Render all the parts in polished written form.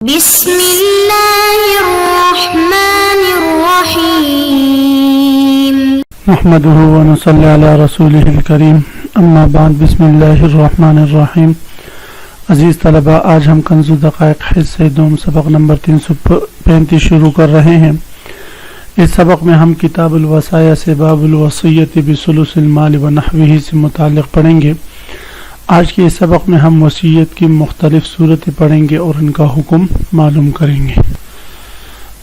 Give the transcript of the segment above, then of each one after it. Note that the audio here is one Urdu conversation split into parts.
بسم اللہ الرحمن الرحیم نحمده ونصلی علی رسولہ الکریم اما بعد بسم اللہ الرحمن الرحیم۔ عزیز طلبہ، آج ہم کنز دقائق حصہ دوم سبق نمبر 335 شروع کر رہے ہیں۔ اس سبق میں ہم کتاب الوصایا سے باب الوصیت بثلث المال ونحوہ سے متعلق پڑھیں گے۔ آج کے اس سبق میں ہم وصیت کی مختلف صورتیں پڑھیں گے اور ان کا حکم معلوم کریں گے۔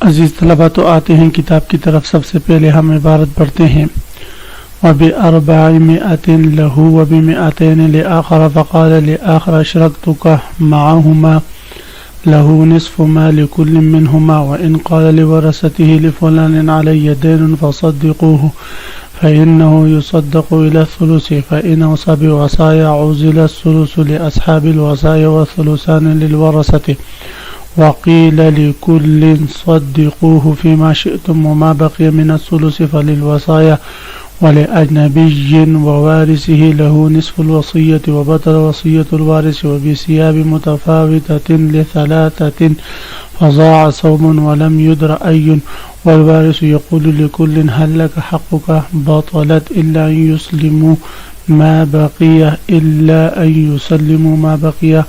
عزیز طلبہ، تو آتے ہیں کتاب کی طرف۔ سب سے پہلے ہم عبارت پڑھتے ہیں وَبِأَرْبَعِمِائَةٍ لَهُ وَبِمِائَتَيْنِ لِآخَرَ فَقَالَ لِآخَرَ أَشْرَكْتُكَ مَعَهُمَا لَهُ نِصْفُ مَا لِكُلٍّ مِّنْهُمَا وَإِنْ قَالَ لِوَرَثَتِهِ لِفُلَانٍ عَلَيَّ دَيْنٌ فَصَدِّقُوهُ فإنه يصدق إلى الثلث فإن أوصى بوصايا عُزِلَ الثلث لأصحاب الوصايا والثلثان للورثة وقيل لكل صدقوه فيما شئتم وما بقي من الثلث فللوصايا ولأجنبي ووارثه له نصف الوصية وبطل وصية الوارث وبثياب متفاوتة لثلاثة فضاع صوم ولم يدر أي والوارث يقول لكل هل لك حقك بطلت إلا أن يسلموا ما بقي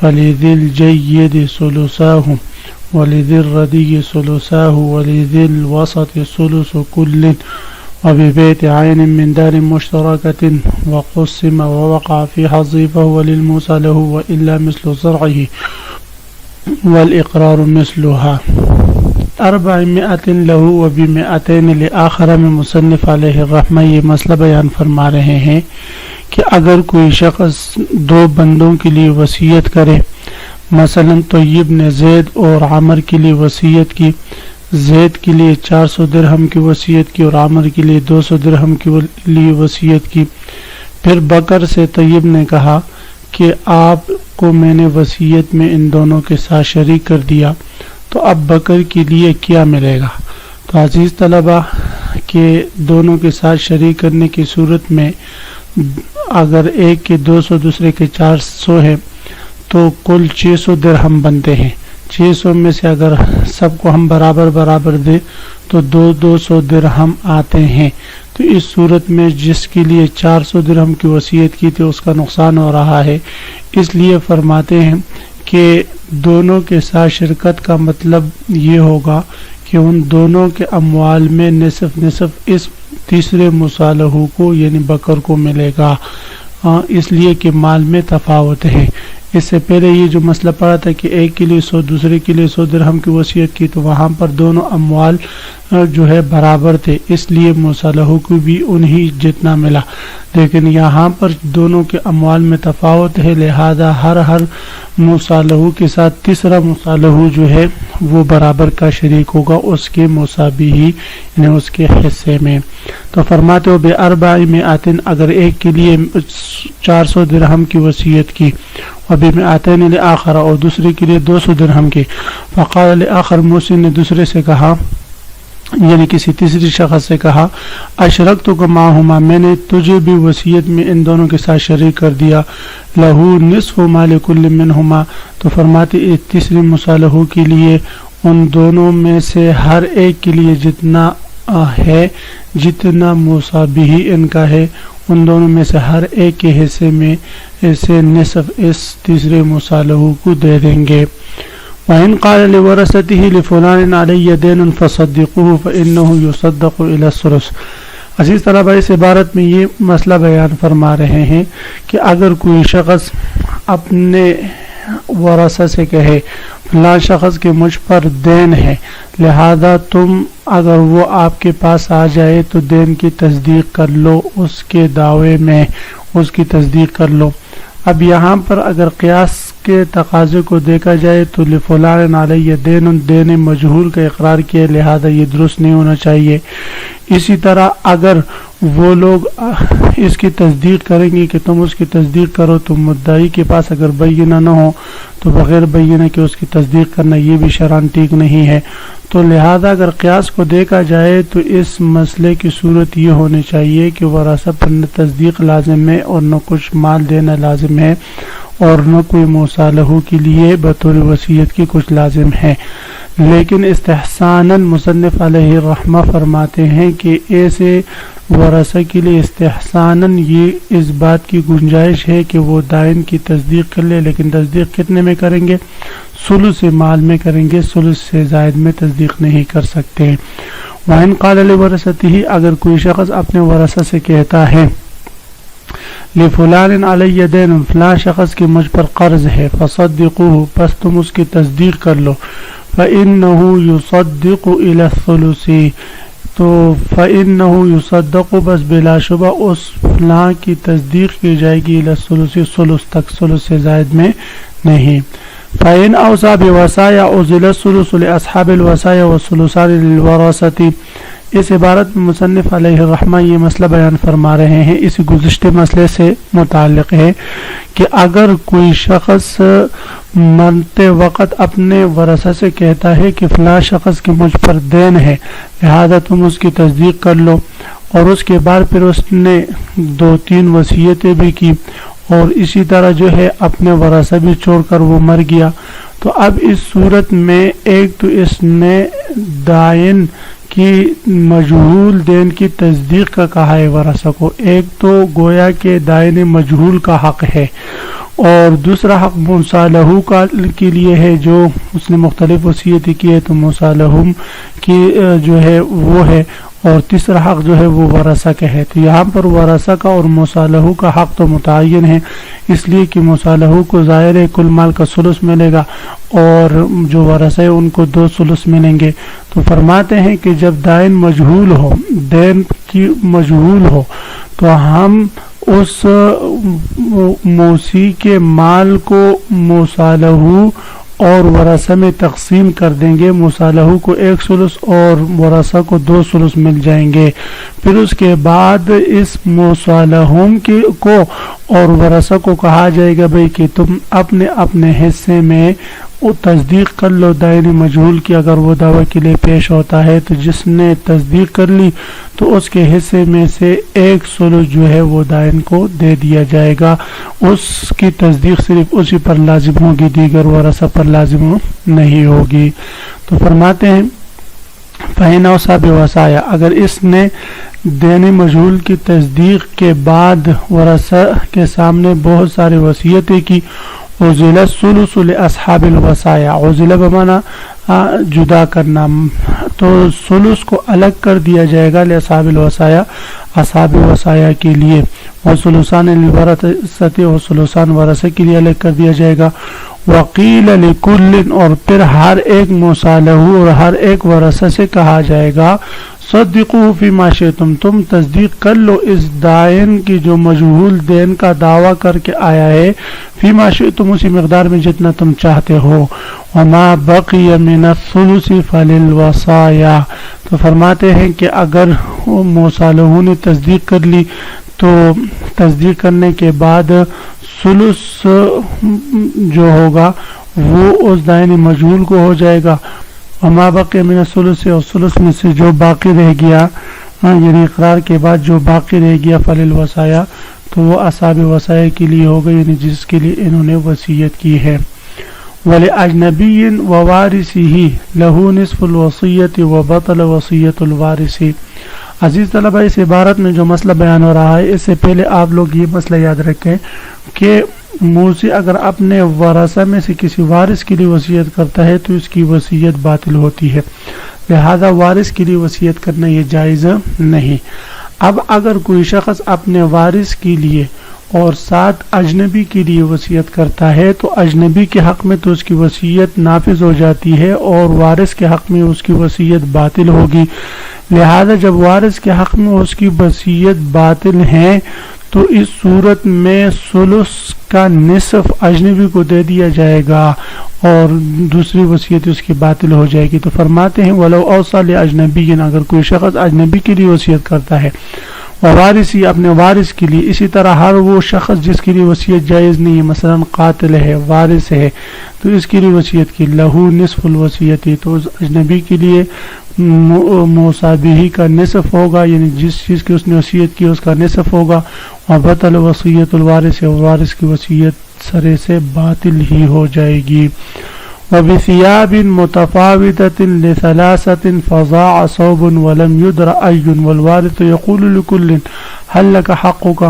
فلذي الجيد ثلثاه ولذي الردي ثلثاه ولذي الوسط ثلث كل وببيت عين من دار مشتركة وقسم ووقع في حظه فهو للموصى له وإلا مثل زرعه والإقرار مثلها۔ 400 له وب200 لآخر میں مصنف علیہ الرحمہ یہ مسئلہ بیان فرما رہے ہیں کہ اگر کوئی شخص دو بندوں کے لیے وصیت کرے، مثلا طیب نے زید اور عامر کے لیے وصیت کی، زید کے لیے 400 درہم کی وصیت کی اور عامر کے لیے 200 درہم کے لیے وصیت کی۔ پھر بکر سے طیب نے کہا کہ آپ کو میں نے وصیت میں ان دونوں کے ساتھ شریک کر دیا، تو اب بکر کے لیے کیا ملے گا؟ تو عزیز طلبہ کہ دونوں کے ساتھ شریک کرنے کی صورت میں اگر ایک کے 200 دوسرے کے 400 ہے تو کل 600 درہم بنتے ہیں۔ 600 میں سے اگر سب کو ہم برابر دے تو 200 درہم آتے ہیں۔ تو اس صورت میں جس کے لیے 400 درہم کی وصیت کی تھی اس کا نقصان ہو رہا ہے، اس لیے فرماتے ہیں کہ دونوں کے ساتھ شرکت کا مطلب یہ ہوگا کہ ان دونوں کے اموال میں نصف اس تیسرے مصالحہ کو یعنی بکر کو ملے گا، اس لیے کہ مال میں تفاوت ہے۔ اس سے پہلے یہ جو مسئلہ پڑا تھا کہ ایک کے لیے 100 دوسرے کے لیے 100 درہم کی وصیت کی، تو وہاں پر دونوں اموال جو ہے برابر تھے، اس لیے مصالحہ کو بھی انہی جتنا ملا، لیکن یہاں پر دونوں کے اموال میں تفاوت ہے، لہذا ہر مصالحہ کے ساتھ تیسرا مصالحہ جو ہے وہ برابر کا شریک ہوگا اس کے مساوی ہی، یعنی اس کے حصے میں۔ تو فرماتے ہو ب400 اگر ایک کے لیے 400 درہم کی وصیت کی وب200 لآخر اور دوسرے کے لیے 200 درہم کی، فقال لآخر موصی نے دوسرے سے کہا یعنی کسی تیسری شخص سے کہا اشرکتک معہما میں نے تجھے بھی وصیت میں ان دونوں کے ساتھ شریک کر دیا، لہو نصف ما لکل منہما، تو فرماتے اس تیسری مصالحہ کے لیے ان دونوں میں سے ہر ایک کے لیے جتنا ہے، جتنا مصابیہ ان کا ہے، ان دونوں میں سے ہر ایک کے حصے میں اسے نصف اس تیسرے مصالحہ کو دے دیں گے۔ وَإِنْ قَالَ لِوَرَثَتِهِ لِفُلَانٍ عَلَيَّ دَيْنٌ فَصَدِّقُوهُ فَإِنَّهُ يُصَدَّقُ إِلَى الثُّلُثِ۔ عزیز طلبہ، اس عبارت میں یہ مسئلہ بیان فرما رہے ہیں کہ اگر کوئی شخص اپنے ورثہ سے کہے فلاں شخص کے مجھ پر دین ہے، لہذا تم اگر وہ آپ کے پاس آ جائے تو دین کی تصدیق کر لو، اس کے دعوے میں اس کی تصدیق کر لو۔ اب یہاں پر اگر قیاس کے تقاضے کو دیکھا جائے تو لفلان علیہ دین مجہول کا اقرار کیا، لہذا یہ درست نہیں ہونا چاہیے۔ اسی طرح اگر وہ لوگ اس کی تصدیق کریں گے کہ تم اس کی تصدیق کرو، تو مدعی کے پاس اگر بینہ نہ ہو تو بغیر بینہ کے اس کی تصدیق کرنا یہ بھی شرعاً ٹھیک نہیں ہے۔ تو لہذا اگر قیاس کو دیکھا جائے تو اس مسئلے کی صورت یہ ہونی چاہیے کہ ورثہ پر نہ تصدیق لازم ہے اور نہ کچھ مال دینا لازم ہے، اور نہ کوئی موسیٰ لہو کے لیے بطور وصیت کی کچھ لازم ہے۔ لیکن استحساناً مصنف علیہ الرحمہ فرماتے ہیں کہ ایسے ورثہ کے لیے استحساناً یہ اس بات کی گنجائش ہے کہ وہ دائن کی تصدیق کر لے، لیکن تصدیق کتنے میں کریں گے؟ ثلث مال میں کریں گے، ثلث سے زائد میں تصدیق نہیں کر سکتے۔ وَإِنْ قَالَ لِوَرَثَتِهِ اگر کوئی شخص اپنے ورثہ سے کہتا ہے لِفُلَانٍ عَلَيَّ دَيْنٌ فلاں شخص کی مجھ پر قرض ہے، فَصَدِّقُوهُ پس تم اس کی تصدیق کر لو، فَإِنَّهُ يُصَدِّقُ إِلَى الثُّلُثِ تو فَإِنَّهُ يُصَدَّقُ بس بلا شبہ اس فلاں کی تصدیق کی جائے گی إِلَى الثُّلُثِ ثلث تک، ثلث سے زائد میں نہیں۔ فَإِنْ أَوْصَى بِوَصَايَا عُزِلَ الثُّلُثُ لِأَصْحَابِ الْوَصَايَا وَالثُّلُثَانِ لِلْوَرَثَةِ اس عبارت میں مصنف علیہ الرحمہ یہ مسئلہ بیان فرما رہے ہیں، اس گزشتہ مسئلے سے متعلق ہے کہ اگر کوئی شخص مرتے وقت اپنے ورثہ سے کہتا ہے کہ فلاں شخص کی مجھ پر دین ہے لہذا تم اس کی تصدیق کر لو، اور اس کے بعد پھر اس نے 2-3 وصیتیں بھی کی اور اسی طرح جو ہے اپنے ورثہ بھی چھوڑ کر وہ مر گیا، تو اب اس صورت میں ایک تو اس نے دائن کی مجہول دین کی تصدیق کا کہا ہے ورثہ کو، ایک تو گویا کہ دائن مجہول کا حق ہے، اور دوسرا حق موسیٰ لہو کا کے لیے ہے جو اس نے مختلف وصیتیں کی ہے تو موسیٰ لہم کی جو ہے وہ ہے، اور تیسرا حق جو ہے وہ ورثہ کا ہے۔ تو یہاں پر ورثہ کا اور موسیٰ لہو کا حق تو متعین ہے، اس لیے کہ موسیٰ لہو کو ظاہر ہے کل مال کا ثلث ملے گا اور جو ورثہ ہے ان کو 2 ثلث ملیں گے۔ تو فرماتے ہیں کہ جب دائن مجہول ہو، دین کی مجہول ہو، تو ہم اس موسی کے مال کو موسیٰ لہو اور ورثہ میں تقسیم کر دیں گے، موسیٰ لہو کو 1 ثلث اور ورثہ کو 2 ثلث مل جائیں گے۔ پھر اس کے بعد اس موسیٰ لہم کو اور ورثہ کو کہا جائے گا بھئی کہ تم اپنے اپنے حصے میں وہ تصدیق کر لو دائن مجہول کی، اگر وہ دعوی کے لیے پیش ہوتا ہے تو جس نے تصدیق کر لی تو اس کے حصے میں سے 1 ثلث جو ہے وہ دائن کو دے دیا جائے گا، اس کی تصدیق صرف اسی پر لازم ہوگی، دیگر ورثہ پر لازم نہیں ہوگی۔ تو فرماتے ہیں فَإِنْ أَوْصَى بِوَصَايَا اگر اس نے دین مجہول کی تصدیق کے بعد ورثہ کے سامنے بہت سارے وصیتیں کی، عُزِلَ الثُّلُثُ لِأَصْحَابِ الْوَصَايَا عُزِلَ بمعنی جدا کرنا، تو ثلث کو الگ کر دیا جائے گا لِأَصْحَابِ الْوَصَايَا اصحاب وصایا کے لیے، وَثُلُثَانِ لِلْوَرَثَةِ اور ثلثان ورثہ کے لیے الگ کر دیا جائے گا۔ وَقِيلَ لِكُلٍّ اور پھر ہر ایک موسیٰ لہو اور ہر ایک ورثہ سے کہا جائے گا صدقوا فیما شئتم تم تصدیق کر لو اس دائن کی جو مجہول دین کا دعویٰ کر کے آیا ہے، فیما شئتم اسی مقدار میں جتنا تم چاہتے ہو، وما بقی من الثلث فللوصایا تو فرماتے ہیں کہ اگر موسیٰ لہو نے تصدیق کر لی تو تصدیق کرنے کے بعد ثلث جو ہوگا وہ اس دائن مجہول کو ہو جائے گا، وما بقی من الثلث اور ثلث میں سے جو باقی رہ گیا یعنی اقرار کے بعد جو باقی رہ گیا فللوصایا تو وہ اصحاب وصایا کے لیے ہوگا، یعنی جس کے لیے انہوں نے وصیت کی ہے۔ وَلِأَجْنَبِيٍّ وَوَارِثِهِ لَهُ نِصْفُ الْوَصِيَّةِ وَبَطَلَ وَصِيَّةُ الْوَارِثِ۔ عزیز طلبہ اس عبارت میں جو مسئلہ بیان ہو رہا ہے اس سے پہلے آپ لوگ یہ مسئلہ یاد رکھیں کہ موسی اگر اپنے ورثہ میں سے کسی وارث کے لیے وصیت کرتا ہے تو اس کی وصیت باطل ہوتی ہے، لہذا وارث کے لیے وصیت کرنا یہ جائز نہیں۔ اب اگر کوئی شخص اپنے وارث کے لیے اور ساتھ اجنبی کے لیے وصیت کرتا ہے تو اجنبی کے حق میں تو اس کی وصیت نافذ ہو جاتی ہے اور وارث کے حق میں اس کی وصیت باطل ہوگی، لہذا جب وارث کے حق میں اس کی وصیت باطل ہے تو اس صورت میں ثلث کا نصف اجنبی کو دے دیا جائے گا اور دوسری وصیت اس کی باطل ہو جائے گی۔ تو فرماتے ہیں وَلَوْ أَوْصَى لِأَجْنَبِيٍّ اگر کوئی شخص اجنبی کے لیے وصیت کرتا ہے وارثی اپنے وارث کے لیے، اسی طرح ہر وہ شخص جس کے لیے وصیت جائز نہیں ہے، مثلا قاتل ہے، وارث ہے، تو اس کے لیے وصیت کی لہو نصف الوصیت تو اس اجنبی کے لیے موسیٰ بہ کا نصف ہوگا، یعنی جس چیز کی اس نے وصیت کی اس کا نصف ہوگا، اور بطل وصیت الوارث وارث کی وصیت سرے سے باطل ہی ہو جائے گی۔ وبثياب متفاوتة لثلاثة فضاع ثوب ولم يدر أي والوارث يقول لكل هل لك حقك۔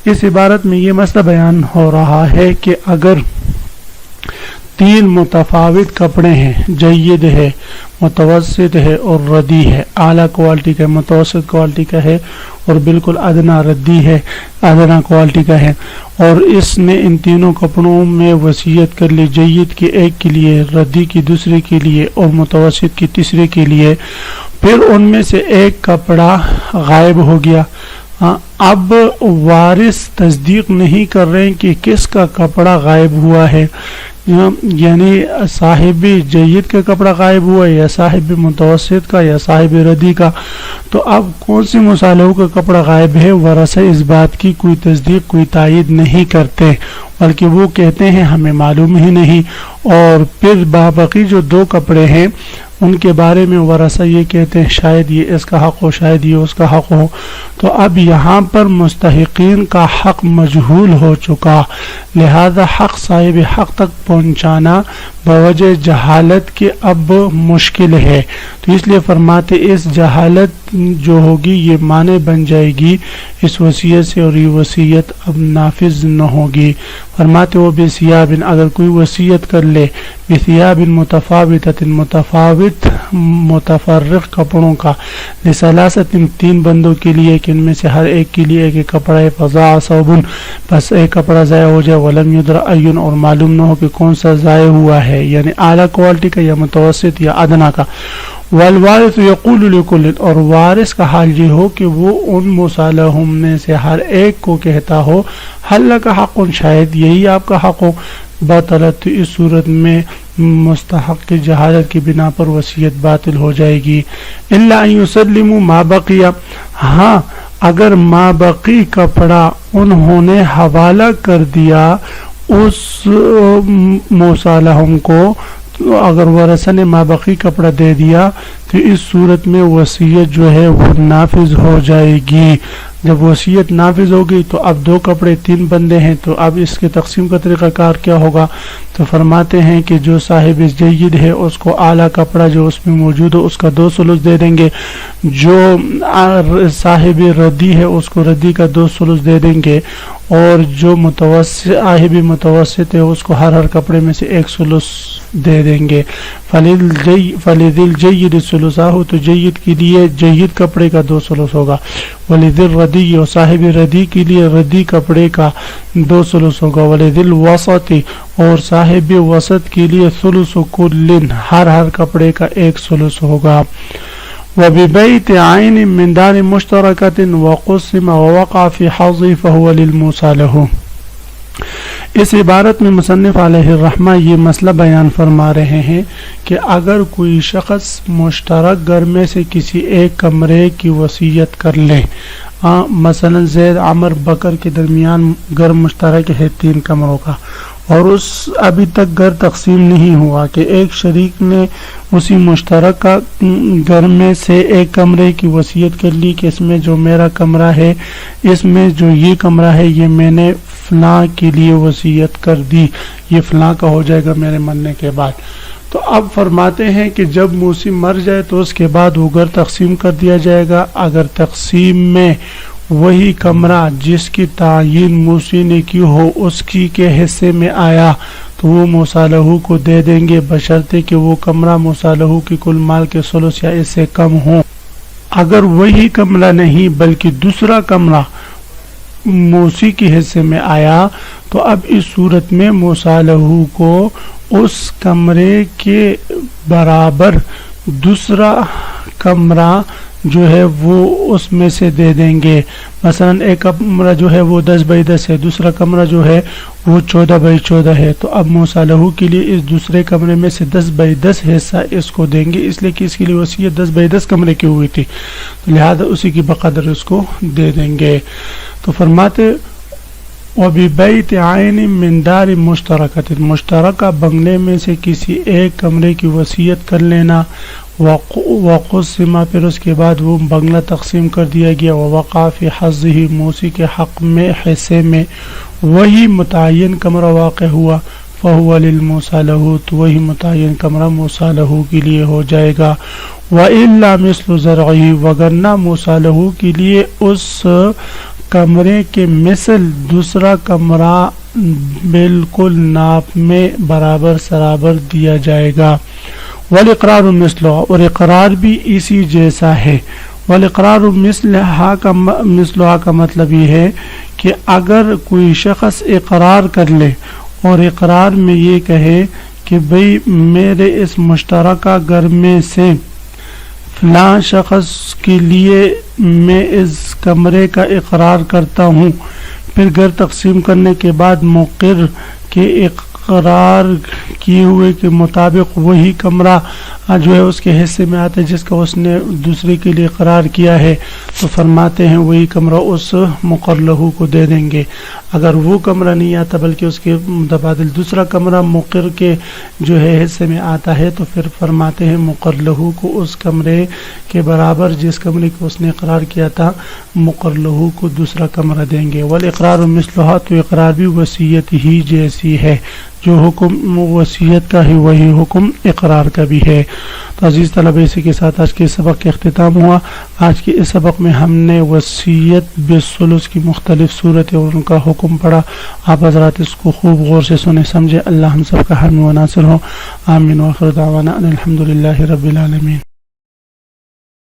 اس عبارت میں یہ مسئلہ بیان ہو رہا ہے کہ اگر تین متفاوت کپڑے ہیں، جید ہے، متوسط ہے اور ردی ہے، اعلیٰ کوالٹی کا، متوسط کوالٹی کا ہے اور بالکل ادنا ردی ہے، ادنا کوالٹی کا ہے، اور اس نے ان تینوں کپڑوں میں وصیت کر لی، جید کی ایک کے لیے، ردی کی دوسرے کے لیے اور متوسط کی تیسرے کے لیے، پھر ان میں سے ایک کپڑا غائب ہو گیا۔ اب وارث تصدیق نہیں کر رہے ہیں کہ کس کا کپڑا غائب ہوا ہے، یعنی صاحب جید کا کپڑا غائب ہوا ہے یا صاحب متوسط کا یا صاحب ردی کا، تو اب کون سی مصالحوں کا کپڑا غائب ہے، ورثہ اس بات کی کوئی تصدیق کوئی تائید نہیں کرتے، بلکہ وہ کہتے ہیں ہمیں معلوم ہی نہیں، اور پھر باقی جو دو کپڑے ہیں ان کے بارے میں ورثہ یہ کہتے ہیں شاید یہ اس کا حق ہو، شاید یہ اس کا حق ہو۔ تو اب یہاں پر مستحقین کا حق مجہول ہو چکا، لہذا حق صاحب حق تک پہنچانا بوجہ جہالت کے اب مشکل ہے، تو اس لیے فرماتے اس جہالت جو ہوگی یہ مانع بن جائے گی اس وصیت سے، اور یہ وصیت اب نافذ نہ ہوگی۔ فرماتے وہ بثیاب، اگر کوئی وصیت کر لے بثیاب متفاوتۃ، متفاوت متفرق کپڑوں کا، لثلاثۃ تین بندوں کے لیے کہ ان میں سے ہر ایک کے لیے ایک کپڑا ہے، فضاع ثوب بس ایک کپڑا ضائع ہو جائے، ولم یدر ایون اور معلوم نہ ہو کہ کون سا ضائع ہوا ہے، یعنی اعلیٰ کوالٹی کا یا متوسط یا ادنا کا، والوارث یقول لکل اور وارث کا حال یہ ہو کہ وہ ان مصالحوں میں سے ہر ایک کو کہتا ہو حل لک حق، شاید یہی آپ کا حق ہو، بطلت، اس صورت میں مستحق کی جہالت کی بنا پر وصیت باطل ہو جائے گی۔ الا ان یسلموا ما بقی، ہاں اگر ما بقی کپڑا انہوں نے حوالہ کر دیا اس مصالحوں کو، اگر ورثہ نے ما بقی کپڑا دے دیا تو اس صورت میں وصیت جو ہے وہ نافذ ہو جائے گی۔ جب وصیت نافذ ہوگی تو اب دو کپڑے تین بندے ہیں، تو اب اس کے تقسیم کا طریقہ کار کیا ہوگا؟ تو فرماتے ہیں کہ جو صاحب جید ہے اس کو اعلیٰ کپڑا جو اس میں موجود ہو اس کا 2 ثلث دے دیں گے، جو صاحب ردی ہے اس کو ردی کا 2 ثلث دے دیں گے، اور جو صاحب متوسط ہے اس کو ہر کپڑے میں سے 1 ثلث دے دیں گے۔ فَلِذِل جید ثلثاہ، تو جید کے لیے جید کپڑے کا 2 ثلث ہوگا، وَلِذِل ردی، اور صاحب ردی کے لیے ردی کپڑے کا 2 ثلث ہوگا، وَلِذِل وسط، اور صاحب وسط کے لیے ثلث کل، ہر کپڑے کا 1 ثلث ہوگا۔ وَبِبَيْتِ عَيْنٍ مِّن دَارٍ مُشْتَرَكَةٍ وَقُسِمَ وَوَقَعَ فِي حَظِّهِ فَهُوَ لِلْمُوصَى لَهُ۔ اس عبارت میں مصنف علیہ الرحمہ یہ مسئلہ بیان فرما رہے ہیں کہ اگر کوئی شخص مشترک گھر میں سے کسی ایک کمرے کی وصیت کر لے، مثلا زید عمر بکر کے درمیان گھر مشترک ہے 3 کمروں کا، اور اس ابھی تک گھر تقسیم نہیں ہوا کہ ایک شریک نے اسی مشترکہ گھر میں سے ایک کمرے کی وصیت کر لی کہ اس میں جو میرا کمرہ ہے، اس میں جو یہ کمرہ ہے یہ میں نے فلاں کے لیے وصیت کر دی، یہ فلاں کا ہو جائے گا میرے مرنے کے بعد۔ تو اب فرماتے ہیں کہ جب موسی مر جائے تو اس کے بعد وہ گھر تقسیم کر دیا جائے گا۔ اگر تقسیم میں وہی کمرہ جس کی تعیین موسی نے کی ہو اس کی کے حصے میں آیا تو وہ مصالحو کو دے دیں گے، بشرطے کہ وہ کمرہ مصالحو کی کل مال کے ثلث یا اس سے کم ہو۔ اگر وہی کمرہ نہیں بلکہ دوسرا کمرہ موسی کے حصے میں آیا تو اب اس صورت میں مصالحو کو اس کمرے کے برابر دوسرا کمرہ جو ہے وہ اس میں سے دے دیں گے۔ مثلا ایک کمرہ جو ہے وہ 10 بائی 10 ہے، دوسرا کمرہ جو ہے وہ 14 بائی 14 ہے، تو اب مصالحو کے لیے اس دوسرے کمرے میں سے 10 بائی 10 حصہ اس کو دیں گے، اس لیے کہ اس کے لیے وصیت 10 بائی 10 کمرے کی ہوئی تھی، تو لہذا اسی کی بقدر اس کو دے دیں گے۔ تو فرماتے وَبِبَيْتِ عَيْنٍ مِّن دَارٍ مُشْتَرَكَةٍ، مشترکہ بنگلے میں سے کسی ایک کمرے کی وصیت کر لینا، وقسم پھر اس کے بعد وہ بنگلہ تقسیم کر دیا گیا، ووقع فی حظہ موسی کے حق میں حصے میں وہی متعین کمرہ واقع ہوا، فہو للموسیٰ لہ تو وہی متعین کمرہ موسیٰ لہ کے لیے ہو جائے گا، وَإِلَّا مِثْلُ زَرْعِهِ وگرنہ موسیٰ لہ کے لیے اس کمرے کے مثل دوسرا کمرہ بالکل ناپ میں برابر سرابر دیا جائے گا، والاقرار مثلہ اور اقرار بھی اسی جیسا ہے، والاقرار مثلہا کا مطلب یہ ہے کہ اگر کوئی شخص اقرار کر لے اور اقرار میں یہ کہے کہ بھئی میرے اس مشترکہ گھر میں سے فلاں شخص کے لیے میں اس کمرے کا اقرار کرتا ہوں، پھر گھر تقسیم کرنے کے بعد مقر کے اقرار کیے ہوئے کے مطابق وہی کمرہ جو ہے اس کے حصے میں آتا ہے جس کا اس نے دوسرے کے لیے اقرار کیا ہے، تو فرماتے ہیں وہی کمرہ اس مقر لہو کو دے دیں گے۔ اگر وہ کمرہ نہیں آتا بلکہ اس کے متبادل دوسرا کمرہ مقر کے جو ہے حصے میں آتا ہے تو پھر فرماتے ہیں مقر لہو کو اس کمرے کے برابر جس کمرے کو اس نے اقرار کیا تھا مقر لہو کو دوسرا کمرہ دیں گے۔ والاقرار مثلھا تو اقرار بھی وصیت ہی جیسی ہے، جو حکم وصیت کا ہے وہی حکم اقرار کا بھی ہے۔ تو عزیز طلبہ اسی کے ساتھ آج کے سبق کا اختتام ہوا۔ آج کے اس سبق میں ہم نے وصیت بالثلث کی مختلف صورتیں اور ان کا حکم پڑھا۔ آپ حضرات اس کو خوب غور سے سنیں سمجھے۔ اللہ ہم سب کا حامی و ناصر ہو، آمین۔ وآخر دعوانا ان الحمد للہ رب العالمین۔